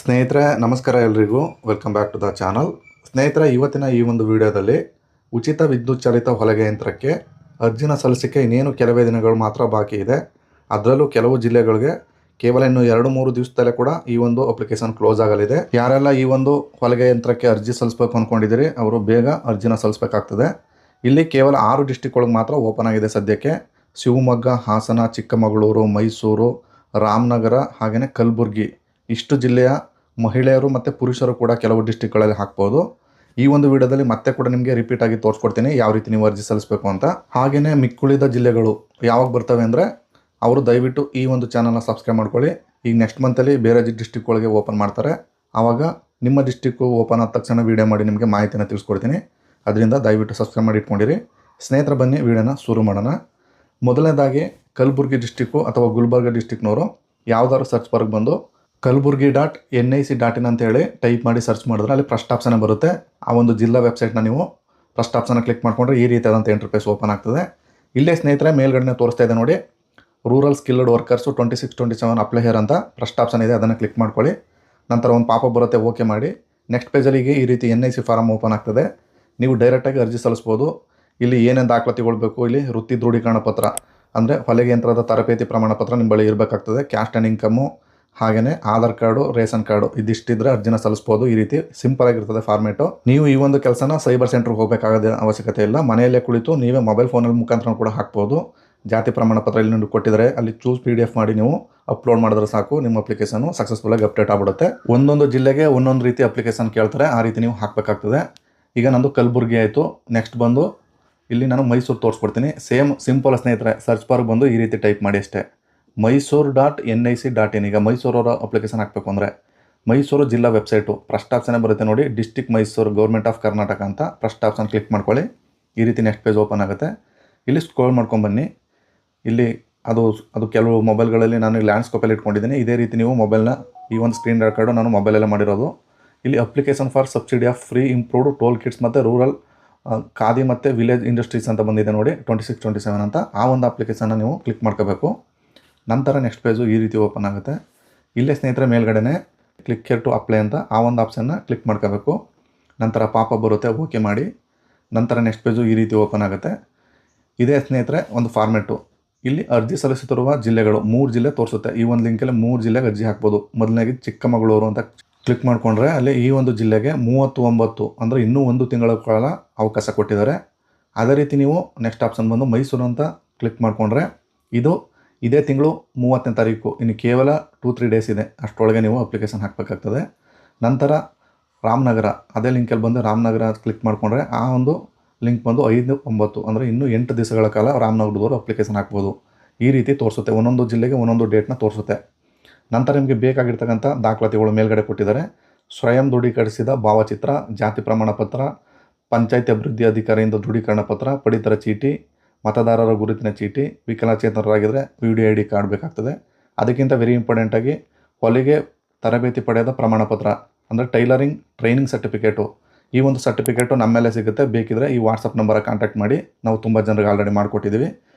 ಸ್ನೇಹಿತರೆ ನಮಸ್ಕಾರ ಎಲ್ರಿಗೂ welcome back to the channel. ಸ್ನೇಹಿತರೆ ಇವತ್ತಿನ ಈ ಒಂದು ವಿಡಿಯೋದಲ್ಲಿ ಉಚಿತ ವಿದ್ಯುತ್ ಚಾಲಿತ ಹೊಲಿಗೆ ಯಂತ್ರಕ್ಕೆ ಅರ್ಜಿನ ಸಲ್ಲಿಸಲಿಕ್ಕೆ ಇನ್ನೇನು ಕೆಲವೇ ದಿನಗಳು ಮಾತ್ರ ಬಾಕಿ ಇದೆ. ಅದರಲ್ಲೂ ಕೆಲವು ಜಿಲ್ಲೆಗಳಿಗೆ ಕೇವಲ ಇನ್ನು 2-3 ದಿವಸದಲ್ಲೇ ಕೂಡ ಈ ಒಂದು ಅಪ್ಲಿಕೇಶನ್ ಕ್ಲೋಸ್ ಆಗಲಿದೆ. ಯಾರೆಲ್ಲ ಈ ಒಂದು ಹೊಲಿಗೆ ಯಂತ್ರಕ್ಕೆ ಅರ್ಜಿ ಸಲ್ಲಿಸಬೇಕು ಅಂದ್ಕೊಂಡಿದ್ದೀರಿ ಅವರು ಬೇಗ ಅರ್ಜಿನ ಸಲ್ಲಿಸಬೇಕಾಗ್ತದೆ. ಇಲ್ಲಿ ಕೇವಲ 6 ಡಿಸ್ಟಿಕ್ ಒಳಗೆ ಮಾತ್ರ ಓಪನ್ ಆಗಿದೆ ಸದ್ಯಕ್ಕೆ. ಶಿವಮೊಗ್ಗ, ಹಾಸನ, ಚಿಕ್ಕಮಗಳೂರು, ಮೈಸೂರು, ರಾಮನಗರ ಹಾಗೆಯೇ ಕಲಬುರಗಿ ಇಷ್ಟು ಜಿಲ್ಲೆಯ ಮಹಿಳೆಯರು ಮತ್ತು ಪುರುಷರು ಕೂಡ ಕೆಲವು ಡಿಸ್ಟಿಕ್ಗಳಲ್ಲಿ ಹಾಕ್ಬೋದು. ಈ ಒಂದು ವಿಡಿಯೋದಲ್ಲಿ ಮತ್ತೆ ಕೂಡ ನಿಮಗೆ ರಿಪೀಟ್ ಆಗಿ ತೋರಿಸ್ಕೊಡ್ತೀನಿ ಯಾವ ರೀತಿ ನೀವು ಅರ್ಜಿ ಸಲ್ಲಿಸಬೇಕು ಅಂತ. ಹಾಗೆಯೇ ಮಿಕ್ಕುಳಿದ ಜಿಲ್ಲೆಗಳು ಯಾವಾಗ ಬರ್ತವೆ ಅಂದರೆ ಅವರು ದಯವಿಟ್ಟು ಈ ಒಂದು ಚಾನಲ್ನ ಸಬ್ಸ್ಕ್ರೈಬ್ ಮಾಡ್ಕೊಳ್ಳಿ. ಈಗ ನೆಕ್ಸ್ಟ್ ಮಂತಲ್ಲಿ ಬೇರೆ ಡಿಸ್ಟಿಕ್ ಒಳಗೆ ಓಪನ್ ಮಾಡ್ತಾರೆ. ಆವಾಗ ನಿಮ್ಮ ಡಿಸ್ಟಿಕ್ಕು ಓಪನ್ ಆದ ತಕ್ಷಣ ವೀಡಿಯೋ ಮಾಡಿ ನಿಮಗೆ ಮಾಹಿತಿನ ತಿಳಿಸ್ಕೊಡ್ತೀನಿ. ಅದರಿಂದ ದಯವಿಟ್ಟು ಸಬ್ಸ್ಕ್ರೈಬ್ ಮಾಡಿ ಇಟ್ಕೊಂಡಿರಿ. ಸ್ನೇಹಿತರ ಬನ್ನಿ ವಿಡಿಯೋನ ಶುರು ಮಾಡೋಣ. ಮೊದಲನೇದಾಗಿ ಕಲಬುರಗಿ ಡಿಸ್ಟಿಕ್ಕು ಅಥವಾ ಗುಲ್ಬರ್ಗ ಡಿಸ್ಟಿಕ್ನವರು ಯಾವುದಾದ್ರು ಸರ್ಚ್ ಬಾರ್ಗೆ ಬಂದು kalburgi.nic.in ಅಂತೇಳಿ ಟೈಪ್ ಮಾಡಿ ಸರ್ಚ್ ಮಾಡಿದ್ರೆ ಅಲ್ಲಿ ಫಸ್ಟ್ ಆಪ್ಷನ್ ಬರುತ್ತೆ. ಆ ಒಂದು ಜಿಲ್ಲಾ ವೆಬ್ಸೈಟ್ನ ನೀವು ಫಸ್ಟ್ ಆಪ್ಷನ್ನ ಕ್ಲಿಕ್ ಮಾಡಿಕೊಂಡ್ರೆ ಈ ರೀತಿಯಾದಂಥ ಇಂಟರ್ಫೇಸ್ ಓಪನ್ ಆಗ್ತದೆ. ಇಲ್ಲೇ ಸ್ನೇಹಿತರೆ ಮೇಲ್ಗಡೆ ತೋರಿಸ್ತಾ ಇದೆ ನೋಡಿ, rural skilled workers 26-27 apply hair ಅಂತ ಫಸ್ಟ್ ಆಪ್ಷನ್ ಇದೆ, ಅದನ್ನು ಕ್ಲಿಕ್ ಮಾಡ್ಕೊಳ್ಳಿ. ನಂತರ ಒಂದು ಪಾಪ ಬರುತ್ತೆ, ಓಕೆ ಮಾಡಿ. ನೆಕ್ಸ್ಟ್ ಪೇಜಲ್ಲಿ ಈ ರೀತಿ NIC ಫಾರಮ್ ಓಪನ್ ಆಗ್ತದೆ. ನೀವು ಡೈರೆಕ್ಟಾಗಿ ಅರ್ಜಿ ಸಲ್ಲಿಸ್ಬೋದು. ಇಲ್ಲಿ ಏನೇನು ದಾಖಲಾತಿಗೊಳ್ಬೇಕು, ಇಲ್ಲಿ ವೃತ್ತಿ ದೃಢೀಕರಣ ಪತ್ರ ಅಂದರೆ ಹೊಲಿಗೆ ಯಂತ್ರದ ತರಬೇತಿ ಪ್ರಮಾಣ ಪತ್ರ ನಿಮ್ಮ ಬಳಿ ಇರಬೇಕಾಗ್ತದೆ. ಕ್ಯಾಸ್ಟ್ ಆ್ಯಂಡ್ ಇನ್ಕಮು ಹಾಗೆಯೇ ಆಧಾರ್ ಕಾರ್ಡು, ರೇಷನ್ ಕಾರ್ಡು ಇದಿಷ್ಟಿದ್ರೆ ಅರ್ಜಿನ ಸಲ್ಲಿಸ್ಬೋದು. ಈ ರೀತಿ ಸಿಂಪಲ್ ಆಗಿರ್ತದೆ ಫಾರ್ಮೇಟು. ನೀವು ಈ ಒಂದು ಕೆಲಸನ ಸೈಬರ್ ಸೆಂಟ್ರಿಗೆ ಹೋಗಬೇಕಾಗದ ಅವಶ್ಯಕತೆ ಇಲ್ಲ. ಮನೆಯಲ್ಲೇ ಕುಳಿತು ನೀವೇ ಮೊಬೈಲ್ ಫೋನಲ್ಲಿ ಮುಖಾಂತರ ಕೂಡ ಹಾಕ್ಬೋದು. ಜಾತಿ ಪ್ರಮಾಣ ಪತ್ರ ಇಲ್ಲಿ ನೀವು ಕೊಟ್ಟಿದ್ದಾರೆ, ಅಲ್ಲಿ ಚೂಸ್ PDF ಮಾಡಿ ನೀವು ಅಪ್ಲೋಡ್ ಮಾಡಿದ್ರೆ ಸಾಕು, ನಿಮ್ಮ ಅಪ್ಲಿಕೇಶನು ಸಕ್ಸಸ್ಫುಲ್ಲಾಗಿ ಅಪ್ಡೇಟ್ ಆಗ್ಬಿಡುತ್ತೆ. ಒಂದೊಂದು ಜಿಲ್ಲೆಗೆ ಒಂದೊಂದು ರೀತಿ ಅಪ್ಲಿಕೇಶನ್ ಕೇಳ್ತಾರೆ, ಆ ರೀತಿ ನೀವು ಹಾಕಬೇಕಾಗ್ತದೆ. ಈಗ ನಂದು ಕಲಬುರಗಿ ಆಯಿತು. ನೆಕ್ಸ್ಟ್ ಬಂದು ಇಲ್ಲಿ ನಾನು ಮೈಸೂರು ತೋರಿಸ್ಕೊಡ್ತೀನಿ. ಸೇಮ್ ಸಿಂಪಲ್ ಸ್ನೇಹಿತರೆ, ಸರ್ಚ್ ಬಾರ್ಗೆ ಬಂದು ಈ ರೀತಿ ಟೈಪ್ ಮಾಡಿ ಅಷ್ಟೇ, Mysore.nic.in. ಈಗ ಮೈಸೂರವರ ಅಪ್ಲಿಕೇಶನ್ ಹಾಕಬೇಕು ಅಂದರೆ ಮೈಸೂರು ಜಿಲ್ಲಾ ವೆಬ್ಸೈಟು ಫಸ್ಟ್ ಆಪ್ಷನ್ನೇ ಬರುತ್ತೆ ನೋಡಿ, district Mysuru government of Karnataka ಅಂತ ಫಸ್ಟ್ ಆಪ್ಷನ್ ಕ್ಲಿಕ್ ಮಾಡ್ಕೊಳ್ಳಿ. ಈ ರೀತಿ ನೆಕ್ಸ್ಟ್ ಪೇಜ್ ಓಪನ್ ಆಗುತ್ತೆ. ಇಲ್ಲಿ ಸ್ಕ್ರೋಲ್ ಮಾಡ್ಕೊಂಬನ್ನಿ. ಇಲ್ಲಿ ಅದು ಕೆಲವು ಮೊಬೈಲ್ಗಳಲ್ಲಿ ನಾನು ಲ್ಯಾಂಡ್ಸ್ಕೇಪಲ್ಲಿ ಇಟ್ಕೊಂಡಿದ್ದೀನಿ. ಇದೇ ರೀತಿ ನೀವು ಮೊಬೈಲ್ನ ಈ ಒಂದು ಸ್ಕ್ರೀನ್ ರೆಕಾರ್ಡು ನಾನು ಮೊಬೈಲಲ್ಲೇ ಮಾಡಿರೋದು. ಇಲ್ಲಿ application for subsidy of free improved tool kits ಮತ್ತು ರೂರಲ್ ಖಾದಿ ಮತ್ತು ವಿಲೇಜ್ ಇಂಡಸ್ಟ್ರೀಸ್ ಅಂತ ಬಂದಿದೆ ನೋಡಿ 26-27 ಅಂತ. ಆ ಒಂದು ಅಪ್ಲಿಕೇಶನ್ನ ನೀವು ಕ್ಲಿಕ್ ಮಾಡ್ಕೋಬೇಕು. ನಂತರ ನೆಕ್ಸ್ಟ್ ಪೇಜು ಈ ರೀತಿ ಓಪನ್ ಆಗುತ್ತೆ. ಇಲ್ಲೇ ಸ್ನೇಹಿತರೆ ಮೇಲ್ಗಡೆ ಕ್ಲಿಕ್ ಹೇರ್ ಟು ಅಪ್ಲೈ ಅಂತ ಆ ಒಂದು ಆಪ್ಷನ್ನ ಕ್ಲಿಕ್ ಮಾಡ್ಕೋಬೇಕು. ನಂತರ ಪಾಪ ಬರುತ್ತೆ, ಓಕೆ ಮಾಡಿ. ನಂತರ ನೆಕ್ಸ್ಟ್ ಪೇಜು ಈ ರೀತಿ ಓಪನ್ ಆಗುತ್ತೆ. ಇದೇ ಸ್ನೇಹಿತರೆ ಒಂದು ಫಾರ್ಮೆಟು. ಇಲ್ಲಿ ಅರ್ಜಿ ಸಲ್ಲಿಸುತ್ತಿರುವ ಜಿಲ್ಲೆಗಳು 3 ಜಿಲ್ಲೆ ತೋರಿಸುತ್ತೆ. ಈ ಒಂದು ಲಿಂಕಲ್ಲಿ 3 ಜಿಲ್ಲೆಗೆ ಅರ್ಜಿ ಹಾಕ್ಬೋದು. ಮೊದಲನೇಗೆ ಚಿಕ್ಕಮಗಳೂರು ಅಂತ ಕ್ಲಿಕ್ ಮಾಡಿಕೊಂಡ್ರೆ ಅಲ್ಲಿ ಈ ಒಂದು ಜಿಲ್ಲೆಗೆ 39 ಅಂದರೆ ಇನ್ನೂ 1 ತಿಂಗಳ ಕಾಲ ಅವಕಾಶ ಕೊಟ್ಟಿದ್ದಾರೆ. ಅದೇ ರೀತಿ ನೀವು ನೆಕ್ಸ್ಟ್ ಆಪ್ಷನ್ ಬಂದು ಮೈಸೂರು ಅಂತ ಕ್ಲಿಕ್ ಮಾಡಿಕೊಂಡ್ರೆ ಇದೇ ತಿಂಗಳು 30ನೇ ತಾರೀಕು, ಇನ್ನು ಕೇವಲ 2-3 ಡೇಸ್ ಇದೆ, ಅಷ್ಟರೊಳಗೆ ನೀವು ಅಪ್ಲಿಕೇಶನ್ ಹಾಕಬೇಕಾಗ್ತದೆ. ನಂತರ ರಾಮನಗರ, ಅದೇ ಲಿಂಕಲ್ಲಿ ಬಂದು ರಾಮನಗರ ಕ್ಲಿಕ್ ಮಾಡಿಕೊಂಡ್ರೆ ಆ ಒಂದು ಲಿಂಕ್ ಬಂದು 5-9 ಅಂದರೆ ಇನ್ನೂ 8 ದಿವಸಗಳ ಕಾಲ ರಾಮನಗರದವರು ಅಪ್ಲಿಕೇಶನ್ ಹಾಕ್ಬೋದು. ಈ ರೀತಿ ತೋರಿಸುತ್ತೆ, ಒಂದೊಂದು ಜಿಲ್ಲೆಗೆ ಒಂದೊಂದು ಡೇಟ್ನ ತೋರಿಸುತ್ತೆ. ನಂತರ ನಿಮಗೆ ಬೇಕಾಗಿರ್ತಕ್ಕಂಥ ದಾಖಲಾತಿಗಳು ಮೇಲ್ಗಡೆ ಕೊಟ್ಟಿದ್ದಾರೆ. ಸ್ವಯಂ ದೃಢೀಕರಿಸಿದ ಭಾವಚಿತ್ರ, ಜಾತಿ ಪ್ರಮಾಣ ಪತ್ರ, ಪಂಚಾಯತ್ ಅಭಿವೃದ್ಧಿ ಅಧಿಕಾರಿಯಿಂದ ದೃಢೀಕರಣ ಪತ್ರ, ಪಡಿತರ ಚೀಟಿ, ಮತದಾರರ ಗುರುತಿನ ಚೀಟಿ, ವಿಕಲಚೇತನರಾಗಿದ್ದರೆ VDID ಕಾರ್ಡ್ ಬೇಕಾಗ್ತದೆ. ಅದಕ್ಕಿಂತ ವೆರಿ ಇಂಪಾರ್ಟೆಂಟಾಗಿ ಹೊಲಿಗೆ ತರಬೇತಿ ಪಡೆದ ಪ್ರಮಾಣ ಪತ್ರ ಅಂದರೆ ಟೈಲರಿಂಗ್ ಟ್ರೈನಿಂಗ್ ಸರ್ಟಿಫಿಕೇಟು. ಈ ಒಂದು ಸರ್ಟಿಫಿಕೇಟು ನಮ್ಮೆಲ್ಲೇ ಸಿಗುತ್ತೆ. ಬೇಕಿದ್ರೆ ಈ ವಾಟ್ಸಪ್ ನಂಬರ ಕಾಂಟ್ಯಾಕ್ಟ್ ಮಾಡಿ, ನಾವು ತುಂಬ ಜನರಿಗೆ ಆಲ್ರೆಡಿ ಮಾಡಿಕೊಟ್ಟಿದ್ದೀವಿ.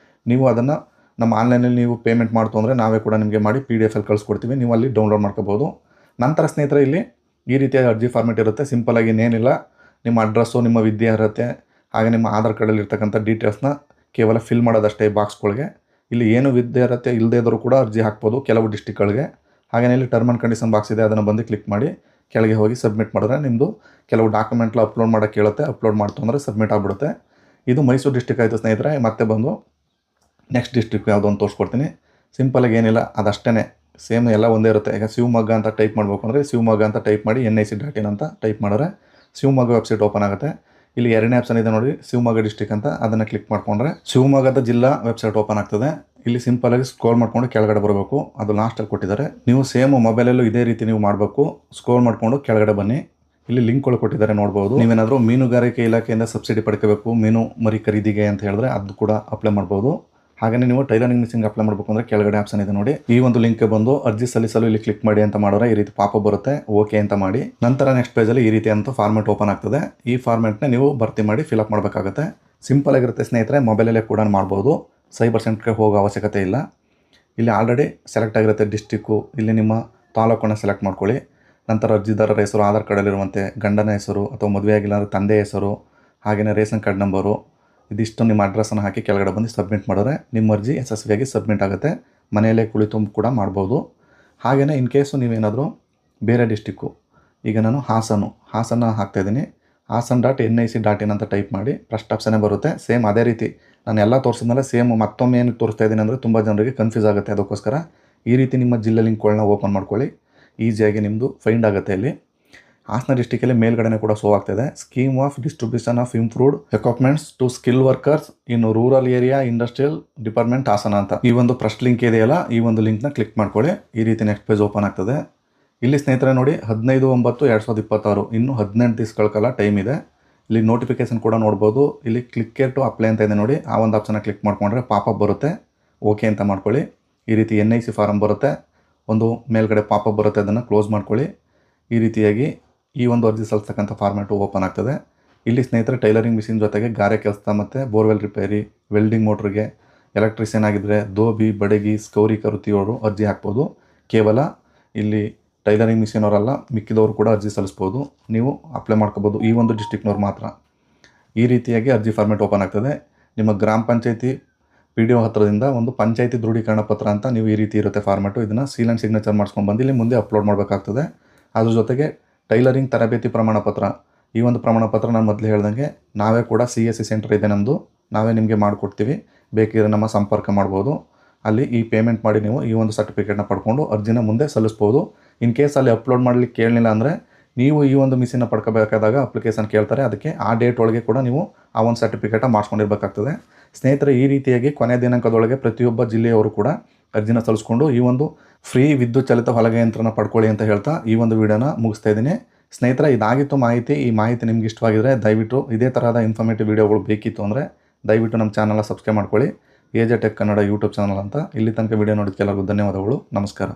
ನೀವು ಅದನ್ನು ನಮ್ಮ ಆನ್ಲೈನಲ್ಲಿ ನೀವು ಪೇಮೆಂಟ್ ಮಾಡ್ತು ಅಂದರೆ ನಾವೇ ಕೂಡ ನಿಮಗೆ ಮಾಡಿ PDF ಅಲ್ಲಿ ಕಳಿಸ್ಕೊಡ್ತೀವಿ, ನೀವು ಅಲ್ಲಿ ಡೌನ್ಲೋಡ್ ಮಾಡ್ಕೋಬೋದು. ನಂತರ ಸ್ನೇಹಿತರೆ ಇಲ್ಲಿ ಈ ರೀತಿಯ ಅರ್ಜಿ ಫಾರ್ಮೆಟ್ ಇರುತ್ತೆ. ಸಿಂಪಲಾಗಿ ಇನ್ನೇನಿಲ್ಲ, ನಿಮ್ಮ ಅಡ್ರೆಸ್ಸು, ನಿಮ್ಮ ವಿದ್ಯಾರ್ಹತೆ ಹಾಗೆ ನಿಮ್ಮ ಆಧಾರ್ ಕಾರ್ಡಲ್ಲಿ ಇರ್ತಕ್ಕಂಥ ಡೀಟೇಲ್ಸ್ನ ಕೇವಲ ಫಿಲ್ ಮಾಡೋದಷ್ಟೇ ಈ ಬಾಕ್ಸ್ಗಳಿಗೆ. ಇಲ್ಲಿ ಏನು ವಿದ್ಯಾರ್ಹತೆ ಇಲ್ಲದೇ ಇದ್ದರೂ ಕೂಡ ಅರ್ಜಿ ಹಾಕ್ಬೋದು ಕೆಲವು ಡಿಸ್ಟಿಕ್ಗಳಿಗೆ. ಹಾಗೆಯೇ ಇಲ್ಲಿ ಟರ್ಮ್ ಆ್ಯಂಡ್ ಕಂಡೀಷನ್ ಬಾಕ್ಸ್ ಇದೆ, ಅದನ್ನು ಬಂದು ಕ್ಲಿಕ್ ಮಾಡಿ ಕೆಳಗೆ ಹೋಗಿ ಸಬ್ಮಿಟ್ ಮಾಡಿದ್ರೆ ನಿಮ್ಮದು ಕೆಲವು ಡಾಕ್ಯುಮೆಂಟ್ಲ ಅಪ್ಲೋಡ್ ಮಾಡೋಕ್ಕೆ ಕೇಳುತ್ತೆ. ಅಪ್ಲೋಡ್ ಮಾಡ್ತು ಅಂದರೆ ಸಬ್ಮಿಟ್ ಆಗಿಬಿಡುತ್ತೆ. ಇದು ಮೈಸೂರು ಡಿಸ್ಟಿಕ್ ಆಯಿತು ಸ್ನೇಹಿತರೆ. ಮತ್ತೆ ಬಂದು ನೆಕ್ಸ್ಟ್ ಡಿಸ್ಟ್ರಿಕ್ ಯಾವುದೋ ಒಂದು ತೋರಿಸ್ಕೊಡ್ತೀನಿ. ಸಿಂಪಲಾಗಿ ಏನಿಲ್ಲ, ಅದಷ್ಟೇ ಸೇಮ್ ಎಲ್ಲ ಒಂದೇ ಇರುತ್ತೆ. ಈಗ ಶಿವಮೊಗ್ಗ ಅಂತ ಟೈಪ್ ಮಾಡಬೇಕು ಅಂದರೆ ಶಿವಮೊಗ್ಗ ಅಂತ ಟೈಪ್ ಮಾಡಿ NIC.in ಅಂತ ಟೈಪ್ ಮಾಡಿದ್ರೆ ಶಿವಮೊಗ್ಗ ವೆಬ್ಸೈಟ್ ಓಪನ್ ಆಗುತ್ತೆ. ಇಲ್ಲಿ 2ನೇ ಆಪ್ಷನ್ ಇದೆ ನೋಡಿ, ಶಿವಮೊಗ್ಗ ಡಿಸ್ಟಿಕ್ ಅಂತ, ಅದನ್ನು ಕ್ಲಿಕ್ ಮಾಡಿಕೊಂಡ್ರೆ ಶಿವಮೊಗ್ಗದ ಜಿಲ್ಲಾ ವೆಬ್ಸೈಟ್ ಓಪನ್ ಆಗ್ತದೆ. ಇಲ್ಲಿ ಸಿಂಪಲಾಗಿ ಸ್ಕ್ರೋಲ್ ಮಾಡಿಕೊಂಡು ಕೆಳಗಡೆ ಬರಬೇಕು, ಅದು ಲಾಸ್ಟಲ್ಲಿ ಕೊಟ್ಟಿದ್ದಾರೆ. ನೀವು ಸೇಮ್ ಮೊಬೈಲಲ್ಲೂ ಇದೇ ರೀತಿ ನೀವು ಮಾಡಬೇಕು. ಸ್ಕ್ರೋಲ್ ಮಾಡಿಕೊಂಡು ಕೆಳಗಡೆ ಬನ್ನಿ, ಇಲ್ಲಿ ಲಿಂಕ್ಗಳು ಕೊಟ್ಟಿದ್ದಾರೆ ನೋಡ್ಬೋದು. ನೀವೇನಾದರೂ ಮೀನುಗಾರಿಕೆ ಇಲಾಖೆಯಿಂದ ಸಬ್ಸಿಡಿ ಪಡ್ಕೋಬೇಕು, ಮೀನು ಮರಿ ಖರೀದಿಗೆ ಅಂತ ಹೇಳಿದ್ರೆ ಅದು ಕೂಡ ಅಪ್ಲೈ ಮಾಡ್ಬೋದು. ಹಾಗೆಯೇ ನೀವು ಟೈಲರಿಂಗ್ ಮಿಷಿನ್ಗೆ ಅಪ್ಲೈ ಮಾಡಬೇಕು ಅಂದರೆ ಕೆಳಗಡೆ ಆಪ್ಷನ್ ಇದೆ ನೋಡಿ, ಈ ಒಂದು ಲಿಂಕ್ಗೆ ಬಂದು ಅರ್ಜಿ ಸಲ್ಲಿಸಲು ಇಲ್ಲಿ ಕ್ಲಿಕ್ ಮಾಡಿ ಅಂತ ಮಾಡಿದ್ರೆ ಈ ರೀತಿ ಪಾಪ ಬರುತ್ತೆ, ಓಕೆ ಅಂತ ಮಾಡಿ. ನಂತರ ನೆಕ್ಸ್ಟ್ ಪೇಜಲ್ಲಿ ಈ ರೀತಿ ಅಂತ ಫಾರ್ಮೆಟ್ ಓಪನ್ ಆಗ್ತದೆ. ಈ ಫಾರ್ಮೆಟ್ನ ನೀವು ಭರ್ತಿ ಮಾಡಿ ಫಿಲಪ್ ಮಾಡಬೇಕಾಗುತ್ತೆ. ಸಿಂಪಲ್ ಆಗಿರುತ್ತೆ ಸ್ನೇಹಿತರೆ, ಮೊಬೈಲಲ್ಲೇ ಕೂಡ ಮಾಡ್ಬೋದು, ಸೈಬರ್ ಸೆಂಟ್ರಿಗೆ ಹೋಗೋ ಅವಶ್ಯಕತೆ ಇಲ್ಲ. ಇಲ್ಲಿ ಆಲ್ರೆಡಿ ಸೆಲೆಕ್ಟ್ ಆಗಿರುತ್ತೆ ಡಿಸ್ಟಿಕ್ಕು. ಇಲ್ಲಿ ನಿಮ್ಮ ತಾಲೂಕನ್ನು ಸೆಲೆಕ್ಟ್ ಮಾಡ್ಕೊಳ್ಳಿ. ನಂತರ ಅರ್ಜಿದಾರರ ಹೆಸರು ಆಧಾರ್ ಕಾರ್ಡಲ್ಲಿರುವಂತೆ ಗಂಡನ ಹೆಸರು ಅಥವಾ ಮದುವೆ ಆಗಿಲ್ಲ ಅಂದರೆ ತಂದೆ ಹೆಸರು, ಹಾಗೆಯೇ ರೇಷನ್ ಕಾರ್ಡ್ ನಂಬರು, ಇದಿಷ್ಟು ನಿಮ್ಮ ಅಡ್ರೆಸ್ಸನ್ನು ಹಾಕಿ ಕೆಳಗಡೆ ಬಂದು ಸಬ್ಮಿಟ್ ಮಾಡಿದ್ರೆ ನಿಮ್ಮ ಅರ್ಜಿ ಯಶಸ್ವಿಯಾಗಿ ಸಬ್ಮಿಟ್ ಆಗುತ್ತೆ. ಮನೆಯಲ್ಲೇ ಕುಳಿತು ಕೂಡ ಮಾಡ್ಬೋದು. ಹಾಗೆಯೇ ಇನ್ ಕೇಸು ನೀವೇನಾದರೂ ಬೇರೆ ಡಿಸ್ಟಿಕ್ಕು, ಈಗ ನಾನು ಹಾಸನ ಹಾಕ್ತಾಯಿದ್ದೀನಿ. hasan.nic.in ಅಂತ ಟೈಪ್ ಮಾಡಿ ಫಸ್ಟ್ ಆಪ್ಷನ್ನೇ ಬರುತ್ತೆ. ಸೇಮ್ ಅದೇ ರೀತಿ ನಾನು ಎಲ್ಲ ತೋರಿಸಿದ್ಮೇಲೆ ಸೇಮ್ ಮತ್ತೊಮ್ಮೆ ಏನಕ್ಕೆ ತೋರಿಸ್ತಾ ಇದ್ದೀನಿ ಅಂದರೆ ತುಂಬ ಜನರಿಗೆ ಕನ್ಫ್ಯೂಸ್ ಆಗುತ್ತೆ. ಅದಕ್ಕೋಸ್ಕರ ಈ ರೀತಿ ನಿಮ್ಮ ಜಿಲ್ಲೆ ಲಿಂಕ್ಗಳನ್ನ ಓಪನ್ ಮಾಡ್ಕೊಳ್ಳಿ. ಈಸಿಯಾಗಿ ನಿಮ್ಮದು ಫೈಂಡ್ ಆಗುತ್ತೆ. ಇಲ್ಲಿ ಹಾಸನ ಡಿಸ್ಟಿಕಲ್ಲಿ ಮೇಲ್ಗಡೆ ಕೂಡ ಶೋ ಆಗ್ತಾಯಿದೆ, scheme of distribution of improved equipments to skill workers in rural area industrial department Hassan ಅಂತ. ಈ ಒಂದು ಫಸ್ಟ್ ಲಿಂಕ್ ಇದೆಯಲ್ಲ, ಈ ಒಂದು ಲಿಂಕ್ನ ಕ್ಲಿಕ್ ಮಾಡ್ಕೊಳ್ಳಿ. ಈ ರೀತಿ ನೆಕ್ಸ್ಟ್ ಪೇಜ್ ಓಪನ್ ಆಗ್ತದೆ. ಇಲ್ಲಿ ಸ್ನೇಹಿತರೆ ನೋಡಿ 15/9/2026 ಇನ್ನೂ 18 ದಿವಸಗಳ ಕಾಲ ಟೈಮ್ ಇದೆ. ಇಲ್ಲಿ ನೋಟಿಫಿಕೇಶನ್ ಕೂಡ ನೋಡ್ಬೋದು. ಇಲ್ಲಿ ಕ್ಲಿಕ್ ಕೇರ್ ಟು ಅಪ್ಲೈ ಅಂತ ಇದೆ ನೋಡಿ, ಆ ಒಂದು ಆಪ್ಷನ್ನ ಕ್ಲಿಕ್ ಮಾಡ್ಕೊಂಡ್ರೆ ಪಾಪಪ್ ಬರುತ್ತೆ. ಓಕೆ ಅಂತ ಮಾಡ್ಕೊಳ್ಳಿ. ಈ ರೀತಿ NIC ಫಾರಮ್ ಬರುತ್ತೆ, ಒಂದು ಮೇಲ್ಗಡೆ ಪಾಪಪ್ ಬರುತ್ತೆ, ಅದನ್ನು ಕ್ಲೋಸ್ ಮಾಡ್ಕೊಳ್ಳಿ. ಈ ರೀತಿಯಾಗಿ ಈ ಒಂದು ಅರ್ಜಿ ಸಲ್ಲಿಸ್ತಕ್ಕಂಥ ಫಾರ್ಮ್ಯಾಟು ಓಪನ್ ಆಗ್ತದೆ. ಇಲ್ಲಿ ಸ್ನೇಹಿತರೆ ಟೈಲರಿಂಗ್ ಮಿಷಿನ್ ಜೊತೆಗೆ ಗಾರೆ ಕೆಲಸ ಮತ್ತು ಬೋರ್ವೆಲ್ ರಿಪೇರಿ, ವೆಲ್ಡಿಂಗ್ ಮೋಟ್ರಿಗೆ, ಎಲೆಕ್ಟ್ರಿಷಿಯನ್ ಆಗಿದ್ದರೆ ದೋಬಿ, ಬಡಗಿ, ಸ್ಕೌರಿ ಕರುತಿಯವರು ಅರ್ಜಿ ಹಾಕ್ಬೋದು. ಕೇವಲ ಇಲ್ಲಿ ಟೈಲರಿಂಗ್ ಮಿಷಿನ್ ಅವರೆಲ್ಲ ಮಿಕ್ಕಿದವರು ಕೂಡ ಅರ್ಜಿ ಸಲ್ಲಿಸ್ಬೋದು. ನೀವು ಅಪ್ಲೈ ಮಾಡ್ಕೋಬೋದು, ಈ ಒಂದು ಡಿಸ್ಟಿಕ್ನವ್ರು ಮಾತ್ರ. ಈ ರೀತಿಯಾಗಿ ಅರ್ಜಿ ಫಾರ್ಮ್ಯಾಟ್ ಓಪನ್ ಆಗ್ತದೆ. ನಿಮ್ಮ ಗ್ರಾಮ ಪಂಚಾಯತಿ PDO ಹತ್ರದಿಂದ ಒಂದು ಪಂಚಾಯತಿ ದೃಢೀಕರಣ ಪತ್ರ ಅಂತ ನೀವು ಈ ರೀತಿ ಇರುತ್ತೆ ಫಾರ್ಮ್ಯಾಟು. ಇದನ್ನು ಸೀಲ್ ಆ್ಯಂಡ್ ಸಿಗ್ನೇಚರ್ ಮಾಡ್ಸ್ಕೊಂಡು ಬಂದು ಇಲ್ಲಿ ಮುಂದೆ ಅಪ್ಲೋಡ್ ಮಾಡಬೇಕಾಗ್ತದೆ. ಅದ್ರ ಜೊತೆಗೆ ಟೈಲರಿಂಗ್ ತರಬೇತಿ ಪ್ರಮಾಣ ಪತ್ರ, ಈ ಒಂದು ಪ್ರಮಾಣ ಪತ್ರ ನಾನು ಮೊದಲು ಹೇಳ್ದಂಗೆ ನಾವೇ ಕೂಡ CSC ಸೆಂಟರ್ ಇದೆ ನಮ್ಮದು, ನಾವೇ ನಿಮಗೆ ಮಾಡಿಕೊಡ್ತೀವಿ. ಬೇಕಿದ್ರೆ ನಮ್ಮ ಸಂಪರ್ಕ ಮಾಡ್ಬೋದು. ಅಲ್ಲಿ ಈ ಪೇಮೆಂಟ್ ಮಾಡಿ ನೀವು ಈ ಒಂದು ಸರ್ಟಿಫಿಕೇಟ್ನ ಪಡ್ಕೊಂಡು ಅರ್ಜಿನ ಮುಂದೆ ಸಲ್ಲಿಸ್ಬೋದು. ಇನ್ ಕೇಸ್ ಅಲ್ಲಿ ಅಪ್ಲೋಡ್ ಮಾಡಲಿಕ್ಕೆ ಕೇಳಲಿಲ್ಲ ಅಂದರೆ ನೀವು ಈ ಒಂದು ಮಿಷಿನ್ನ ಪಡ್ಕೋಬೇಕಾದಾಗ ಅಪ್ಲಿಕೇಶನ್ ಕೇಳ್ತಾರೆ. ಅದಕ್ಕೆ ಆ ಡೇಟ್ ಒಳಗೆ ಕೂಡ ನೀವು ಆ ಒಂದು ಸರ್ಟಿಫಿಕೇಟ ಮಾಡಿಸ್ಕೊಂಡಿರ್ಬೇಕಾಗ್ತದೆ. ಸ್ನೇಹಿತರೆ, ಈ ರೀತಿಯಾಗಿ ಕೊನೆ ದಿನಾಂಕದೊಳಗೆ ಪ್ರತಿಯೊಬ್ಬ ಜಿಲ್ಲೆಯವರು ಕೂಡ ಅರ್ಜಿನ ಸಲ್ಲಿಸ್ಕೊಂಡು ಈ ಒಂದು ಫ್ರೀ ವಿದ್ಯುತ್ ಚಾಲಿತ ಹೊಲಿಗೆ ಯಂತ್ರನ ಪಡ್ಕೊಳ್ಳಿ ಅಂತ ಹೇಳ್ತಾ ಈ ಒಂದು ವಿಡಿಯೋನ ಮುಗಿಸ್ತಾ ಇದ್ದೀನಿ. ಸ್ನೇಹಿತರೆ, ಇದಾಗಿತ್ತು ಮಾಹಿತಿ. ಈ ಮಾಹಿತಿ ನಿಮ್ಗೆ ಇಷ್ಟವಾಗಿದ್ದರೆ ದಯವಿಟ್ಟು ಇದೇ ಥರದ ಇನ್ಫಾರ್ಮೇಟಿವ್ ವಿಡಿಯೋಗಳು ಬೇಕಿತ್ತು ಅಂದರೆ ದಯವಿಟ್ಟು ನಮ್ಮ ಚಾನಲ್ನ ಸಬ್ಸ್ಕ್ರೈಬ್ ಮಾಡ್ಕೊಳ್ಳಿ. AJ Tech Kannada YouTube channel ಅಂತ. ಇಲ್ಲಿ ತನಕ ವಿಡಿಯೋ ನೋಡಿದ್ದಕ್ಕೆಲ್ಲರಿಗೂ ಧನ್ಯವಾದಗಳು. ನಮಸ್ಕಾರ.